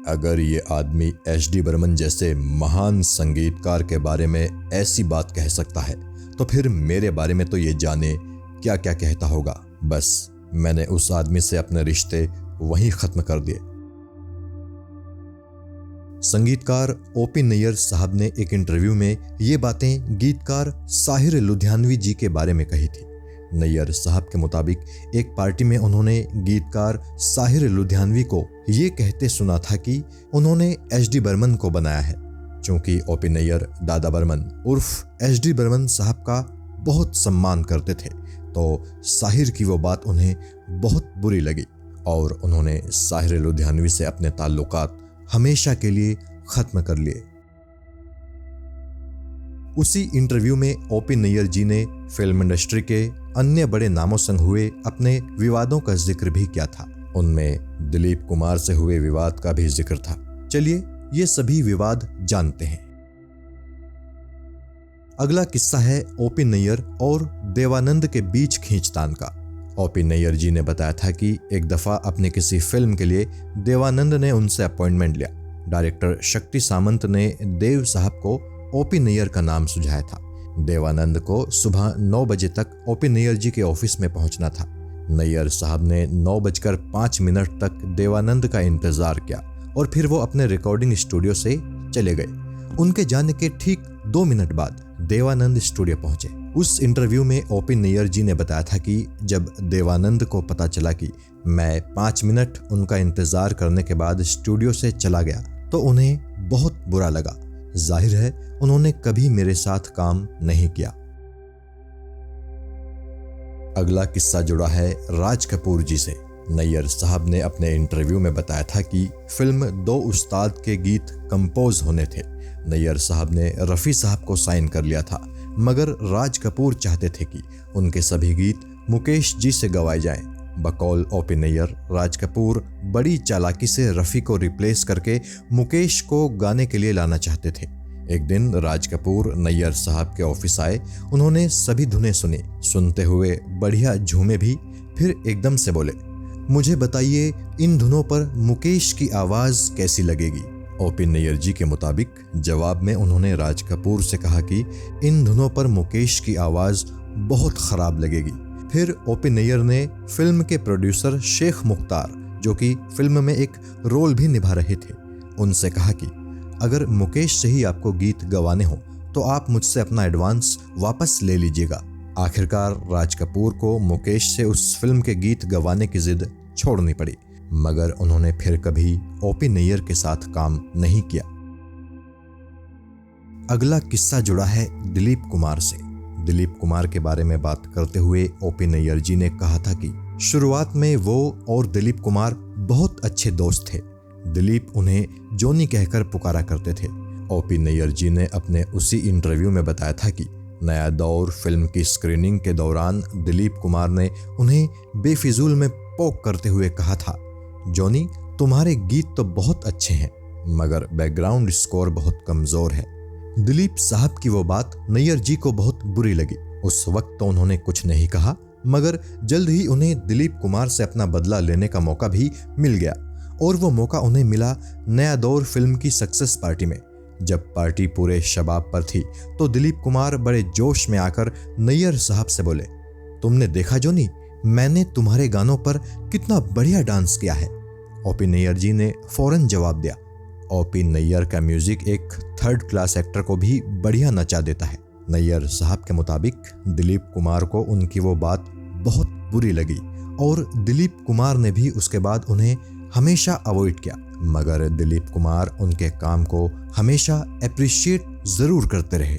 अगर ये आदमी एच.डी. बर्मन जैसे महान संगीतकार के बारे में ऐसी बात कह सकता है तो फिर मेरे बारे में तो ये जाने क्या क्या कहता होगा। बस मैंने उस आदमी से अपने रिश्ते वहीं खत्म कर दिए। संगीतकार ओ.पी. नैयर साहब ने एक इंटरव्यू में ये बातें गीतकार साहिर लुधियानवी जी के बारे में कही थी। नैयर साहब के मुताबिक एक पार्टी में उन्होंने गीतकार साहिर लुधियानवी को ये कहते सुना था कि उन्होंने एच.डी. बर्मन को बनाया है। चूंकि ओ.पी. नैयर दादा बर्मन उर्फ एच.डी. बर्मन साहब का बहुत सम्मान करते थे तो साहिर की वो बात उन्हें बहुत बुरी लगी और उन्होंने साहिर लुधियानवी से अपने ताल्लुकात हमेशा के लिए खत्म कर लिए। उसी इंटरव्यू में ओ.पी. नैयर जी ने फिल्म इंडस्ट्री के अन्य बड़े नामों संग हुए अपने विवादों का जिक्र भी किया था। उनमें दिलीप कुमार से हुए विवाद का भी जिक्र था। चलिए ये सभी विवाद जानते हैं। अगला किस्सा है ओ.पी. नैयर और देवानंद के बीच खींचतान का। ओ.पी. नैयर जी ने बताया था कि एक दफा अपनी किसी फिल्म के लिए देवानंद ने उनसे अपॉइंटमेंट लिया। डायरेक्टर शक्ति सामंत ने देव साहब को ओ.पी. नैयर का नाम सुझाया था। देवानंद को सुबह 9 बजे तक ओ.पी. नैयर जी के ऑफिस में पहुंचना था। नैयर साहब ने 9:05 तक देवानंद का इंतजार किया और फिर वो अपने रिकॉर्डिंग स्टूडियो से चले गए। उनके जाने के ठीक 2 मिनट बाद देवानंद स्टूडियो पहुंचे। उस इंटरव्यू में ओ.पी. नैयर जी ने बताया था कि जब देवानंद को पता चला कि मैं 5 मिनट उनका इंतजार करने के बाद स्टूडियो से चला गया तो उन्हें बहुत बुरा लगा। जाहिर है उन्होंने कभी मेरे साथ काम नहीं किया। अगला किस्सा जुड़ा है राज कपूर जी से। नैयर साहब ने अपने इंटरव्यू में बताया था कि फिल्म 2 उस्ताद के गीत कंपोज होने थे। नैयर साहब ने रफ़ी साहब को साइन कर लिया था, मगर राज कपूर चाहते थे कि उनके सभी गीत मुकेश जी से गवाए जाएं। बकौल ओ.पी. नैयर, राज कपूर बड़ी चालाकी से रफ़ी को रिप्लेस करके मुकेश को गाने के लिए लाना चाहते थे। एक दिन राज कपूर नैयर साहब के ऑफिस आए। उन्होंने सभी धुनें सुनी। सुनते हुए बढ़िया झूमे भी। फिर एकदम से बोले, मुझे बताइए इन धुनों पर मुकेश की आवाज़ कैसी लगेगी। ओ.पी. नैयर जी के मुताबिक जवाब में उन्होंने राज कपूर से कहा कि इन धुनों पर मुकेश की आवाज़ बहुत ख़राब लगेगी। फिर ओ.पी. नैयर ने फिल्म के प्रोड्यूसर शेख मुख्तार, जो कि फिल्म में एक रोल भी निभा रहे थे, उनसे कहा कि अगर मुकेश से ही आपको गीत गवाने हो तो आप मुझसे अपना एडवांस वापस ले लीजिएगा। आखिरकार राज कपूर को मुकेश से उस फिल्म के गीत गवाने की जिद छोड़नी पड़ी, मगर उन्होंने फिर कभी ओ.पी. नैयर के साथ काम नहीं किया। अगला किस्सा जुड़ा है दिलीप कुमार से। दिलीप कुमार के बारे में बात करते हुए ओ.पी. नैयर जी ने कहा था कि शुरुआत में वो और दिलीप कुमार बहुत अच्छे दोस्त थे। दिलीप उन्हें जोनी कहकर पुकारा करते थे। ओ.पी. नैयर जी ने अपने उसी इंटरव्यू में बताया था कि नया दौर फिल्म की स्क्रीनिंग के दौरान दिलीप कुमार ने उन्हें बेफिजूल में पोक करते हुए कहा था, जोनी तुम्हारे गीत तो बहुत अच्छे हैं मगर बैकग्राउंड स्कोर बहुत कमज़ोर है। दिलीप साहब की वो बात नैयर जी को बहुत बुरी लगी। उस वक्त तो उन्होंने कुछ नहीं कहा, मगर जल्द ही उन्हें दिलीप कुमार से अपना बदला लेने का मौका भी मिल गया और वो मौका उन्हें मिला नया दौर फिल्म की सक्सेस पार्टी में। जब पार्टी पूरे शबाब पर थी तो दिलीप कुमार बड़े जोश में आकर नैयर साहब से बोले, तुमने देखा जोनी, मैंने तुम्हारे गानों पर कितना बढ़िया डांस किया है। ओ.पी. नैयर जी ने फौरन जवाब दिया, ओ.पी. नैयर का म्यूजिक एक 3rd क्लास एक्टर को भी बढ़िया नचा देता है। नैयर साहब के मुताबिक दिलीप कुमार को उनकी वो बात बहुत बुरी लगी और दिलीप कुमार ने भी उसके बाद उन्हें हमेशा अवॉइड किया, मगर दिलीप कुमार उनके काम को हमेशा अप्रिशिएट ज़रूर करते रहे।